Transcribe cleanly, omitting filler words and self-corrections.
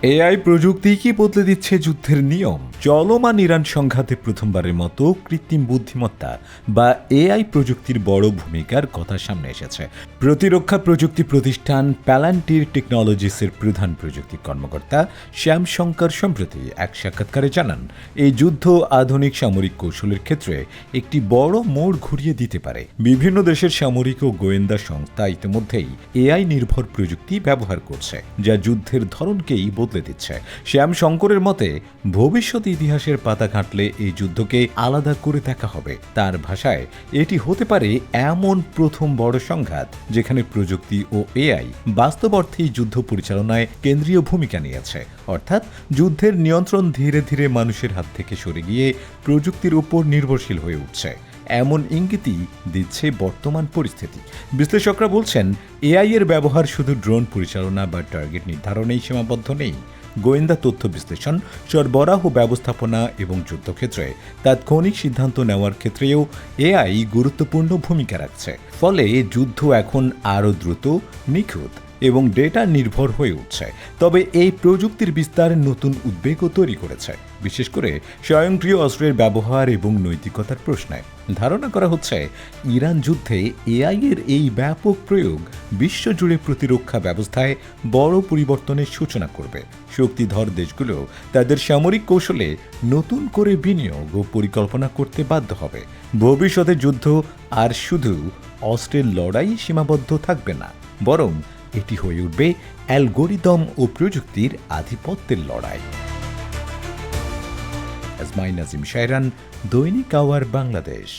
AI প্রযুক্তি কি বদলে দিচ্ছে যুদ্ধের নিয়ম? চলমান ইরান সংঘাতে প্রথমবারের মতো কৃত্রিম বুদ্ধিমত্তা বা এআই প্রযুক্তির বড় ভূমিকার কথা সামনে এসেছে। প্রতিরক্ষা প্রযুক্তি প্রতিষ্ঠান প্যালান্টির টেকনোলজিসের প্রধান প্রযুক্তি কর্মকর্তা শ্যাম শঙ্কর সম্প্রতি এক সাক্ষাৎকারে জানান, এই যুদ্ধ আধুনিক সামরিক কৌশলের ক্ষেত্রে একটি বড় মোড় ঘুরিয়ে দিতে পারে। বিভিন্ন দেশের সামরিক ও গোয়েন্দা সংস্থা ইতিমধ্যেই এআই নির্ভর প্রযুক্তি ব্যবহার করছে, যা যুদ্ধের ধরনকেই বদলে দিচ্ছে। শ্যাম শঙ্করের মতে, ভবিষ্যৎ ইতিহাসের পাতা ঘাঁটলে এই যুদ্ধকে আলাদা করে দেখা হবে। তার ভাষায়, এটি হতে পারে এমন প্রথম বড় সংঘাত যেখানে প্রযুক্তি ও এআই বাস্তব অর্থেই যুদ্ধ পরিচালনায় কেন্দ্রীয় ভূমিকা নিয়েছে। অর্থাৎ যুদ্ধের নিয়ন্ত্রণ ধীরে ধীরে মানুষের হাত থেকে সরে গিয়ে প্রযুক্তির উপর নির্ভরশীল হয়ে উঠছে। এমন ইঙ্গিতই দিচ্ছে বর্তমান পরিস্থিতি। বিশ্লেষকরা বলছেন, এআই এর ব্যবহার শুধু ড্রোন পরিচালনা বা টার্গেট নির্ধারণেই সীমাবদ্ধ নেই। গোয়েন্দা তথ্য বিশ্লেষণ, সরবরাহ ব্যবস্থাপনা এবং যুদ্ধক্ষেত্রে তাৎক্ষণিক সিদ্ধান্ত নেওয়ার ক্ষেত্রেও এআই গুরুত্বপূর্ণ ভূমিকা রাখছে। ফলে যুদ্ধ এখন আরও দ্রুত, নিখুঁত এবং ডেটা নির্ভর হয়ে উঠছে। তবে এই প্রযুক্তির বিস্তার নতুন উদ্বেগও তৈরি করেছে, বিশেষ করে স্বয়ংক্রিয় অস্ত্রের ব্যবহার এবং নৈতিকতার প্রশ্নে। ধারণা করা হচ্ছে, ইরান যুদ্ধে এআই এর এই ব্যাপক প্রয়োগ বিশ্বজুড়ে প্রতিরক্ষা ব্যবস্থায় বড় পরিবর্তনের সূচনা করবে। শক্তিধর দেশগুলো তাদের সামরিক কৌশলে নতুন করে বিনিয়োগ ও পরিকল্পনা করতে বাধ্য হবে। ভবিষ্যতে যুদ্ধ আর শুধু অস্ত্রের লড়াই সীমাবদ্ধ থাকবে না, বরং এটি হয়ে উঠবে অ্যালগোরিদম ও প্রযুক্তির আধিপত্যের লড়াই। আজমাই নাজিম শায়রান, দৈনিক আওয়ার, বাংলাদেশ।